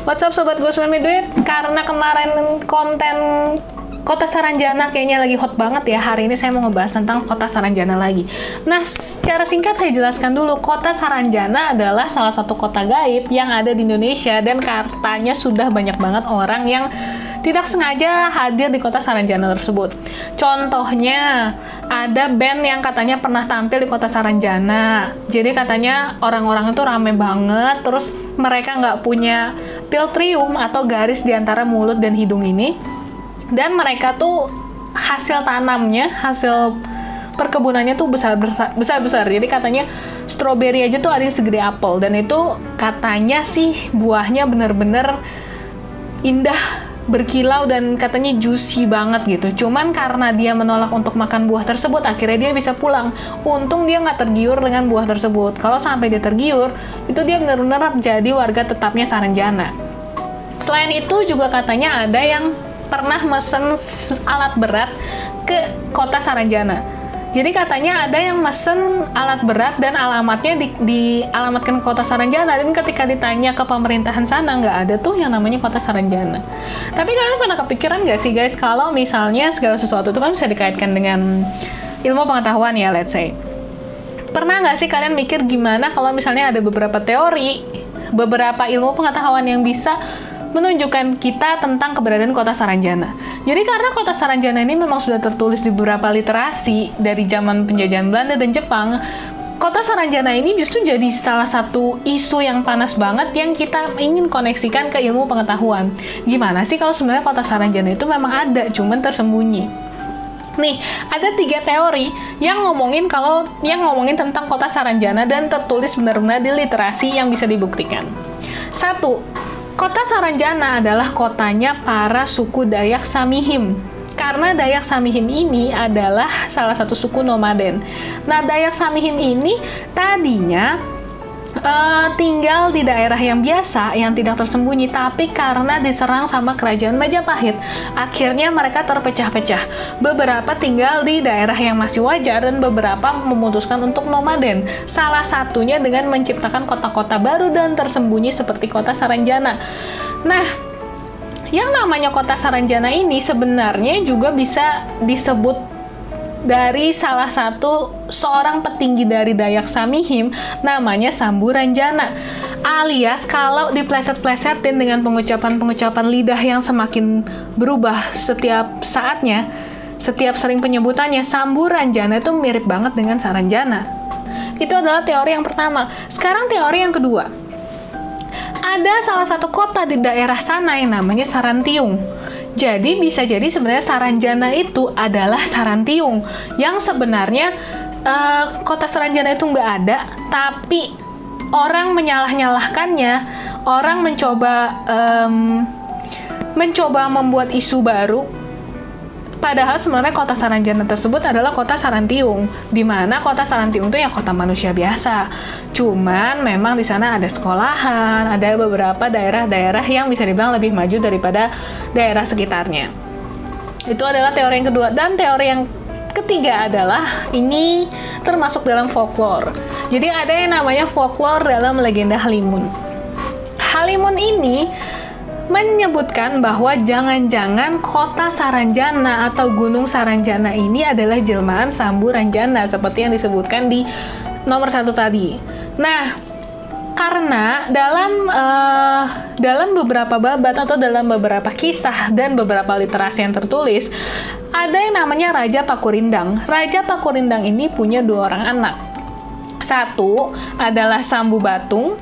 What's up Sobat Gosman Midway? Karena kemarin konten Kota Saranjana kayaknya lagi hot banget ya, hari ini saya mau ngebahas tentang Kota Saranjana lagi. Nah, secara singkat saya jelaskan dulu, Kota Saranjana adalah salah satu kota gaib yang ada di Indonesia dan katanya sudah banyak banget orang yang tidak sengaja hadir di Kota Saranjana tersebut. Contohnya, ada band yang katanya pernah tampil di Kota Saranjana. Jadi katanya orang-orang itu rame banget, terus mereka nggak punya filtrium atau garis di antara mulut dan hidung ini. Dan mereka tuh hasil tanamnya, hasil perkebunannya tuh besar-besar. Jadi katanya stroberi aja tuh ada yang segede apel. Dan itu katanya sih buahnya bener-bener indah, berkilau, dan katanya juicy banget gitu. Cuman karena dia menolak untuk makan buah tersebut, akhirnya dia bisa pulang. Untung dia nggak tergiur dengan buah tersebut. Kalau sampai dia tergiur, itu dia benar-benar jadi warga tetapnya Saranjana. Selain itu juga katanya ada yang pernah mesen alat berat ke Kota Saranjana. Jadi katanya ada yang mesen alat berat dan alamatnya dialamatkan ke Kota Saranjana, dan ketika ditanya ke pemerintahan sana, nggak ada tuh yang namanya Kota Saranjana. Tapi kalian pernah kepikiran nggak sih guys, kalau misalnya segala sesuatu itu kan bisa dikaitkan dengan ilmu pengetahuan ya, let's say. Pernah nggak sih kalian mikir gimana kalau misalnya ada beberapa teori, beberapa ilmu pengetahuan yang bisa menunjukkan kita tentang keberadaan Kota Saranjana. Jadi karena Kota Saranjana ini memang sudah tertulis di beberapa literasi dari zaman penjajahan Belanda dan Jepang, Kota Saranjana ini justru jadi salah satu isu yang panas banget yang kita ingin koneksikan ke ilmu pengetahuan. Gimana sih kalau sebenarnya Kota Saranjana itu memang ada, cuman tersembunyi? Nih, ada 3 teori yang ngomongin tentang Kota Saranjana dan tertulis benar-benar di literasi yang bisa dibuktikan. 1. Kota Saranjana adalah kotanya para suku Dayak Samihim. Karena Dayak Samihim ini adalah salah satu suku nomaden. Nah, Dayak Samihim ini tadinya tinggal di daerah yang biasa, yang tidak tersembunyi, tapi karena diserang sama kerajaan Majapahit, akhirnya mereka terpecah-pecah. Beberapa tinggal di daerah yang masih wajar, dan beberapa memutuskan untuk nomaden. Salah satunya dengan menciptakan kota-kota baru dan tersembunyi seperti Kota Saranjana. Nah, yang namanya Kota Saranjana ini sebenarnya juga bisa disebut dari salah satu seorang petinggi dari Dayak Samihim, namanya Samburanjana. Alias kalau dipleset-plesetin dengan pengucapan-pengucapan lidah yang semakin berubah setiap saatnya, setiap sering penyebutannya, Samburanjana itu mirip banget dengan Saranjana. Itu adalah teori yang pertama. Sekarang teori yang kedua. Ada salah satu kota di daerah sana yang namanya Sarantiung. Jadi bisa jadi sebenarnya Saranjana itu adalah Sarantiung, yang sebenarnya Kota Saranjana itu nggak ada, tapi orang menyalah-nyalahkannya, orang mencoba membuat isu baru. Padahal sebenarnya Kota Saranjana tersebut adalah Kota Sarantiung, di mana Kota Sarantiung itu ya kota manusia biasa. Cuman memang di sana ada sekolahan, ada beberapa daerah-daerah yang bisa dibilang lebih maju daripada daerah sekitarnya. Itu adalah teori yang kedua. Dan teori yang ketiga adalah ini termasuk dalam folklore. Jadi ada yang namanya folklore dalam legenda Halimun. Halimun ini menyebutkan bahwa jangan-jangan Kota Saranjana atau Gunung Saranjana ini adalah jelmaan Samburanjana seperti yang disebutkan di nomor 1 tadi. Nah, karena dalam beberapa babat atau dalam beberapa kisah dan beberapa literasi yang tertulis, ada yang namanya Raja Pakurindang. Raja Pakurindang ini punya 2 orang anak. Satu adalah Sambu Batung,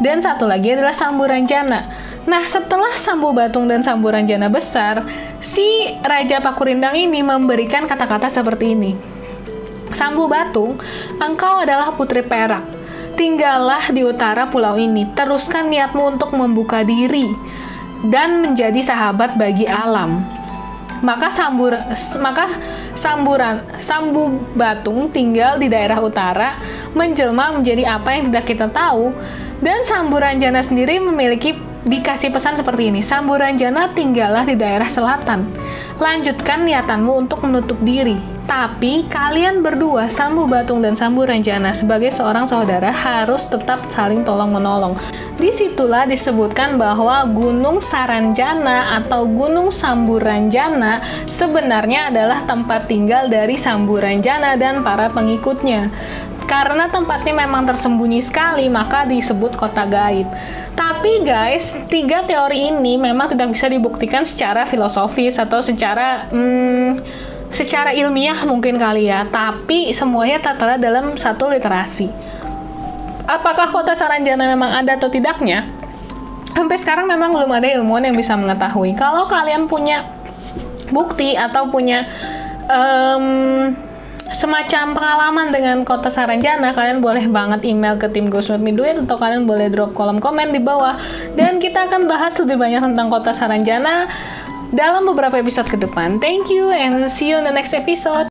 dan satu lagi adalah Samburanjana. Nah, setelah Sambu Batung dan Samburanjana besar, si Raja Pakurindang ini memberikan kata-kata seperti ini. Sambu Batung, engkau adalah putri perak. Tinggallah di utara pulau ini. Teruskan niatmu untuk membuka diri dan menjadi sahabat bagi alam. Maka Sambu Batung tinggal di daerah utara, menjelma menjadi apa yang tidak kita tahu, Dan Samburanjana sendiri dikasih pesan seperti ini. Samburanjana, tinggallah di daerah selatan. Lanjutkan niatanmu untuk menutup diri. Tapi kalian berdua, Sambubatung dan Samburanjana, sebagai seorang saudara harus tetap saling tolong-menolong. Disitulah disebutkan bahwa Gunung Saranjana atau Gunung Samburanjana sebenarnya adalah tempat tinggal dari Samburanjana dan para pengikutnya. Karena tempatnya memang tersembunyi sekali, maka disebut kota gaib. Tapi guys, 3 teori ini memang tidak bisa dibuktikan secara filosofis atau secara ilmiah mungkin kali ya. Tapi semuanya tertera dalam satu literasi. Apakah kota Saranjana memang ada atau tidaknya? Sampai sekarang memang belum ada ilmuwan yang bisa mengetahui. Kalau kalian punya bukti atau punya semacam pengalaman dengan kota Saranjana, kalian boleh banget email ke tim Ghost Made Me Do It, atau kalian boleh drop kolom komen di bawah, dan kita akan bahas lebih banyak tentang kota Saranjana dalam beberapa episode ke depan. Thank you and see you in the next episode.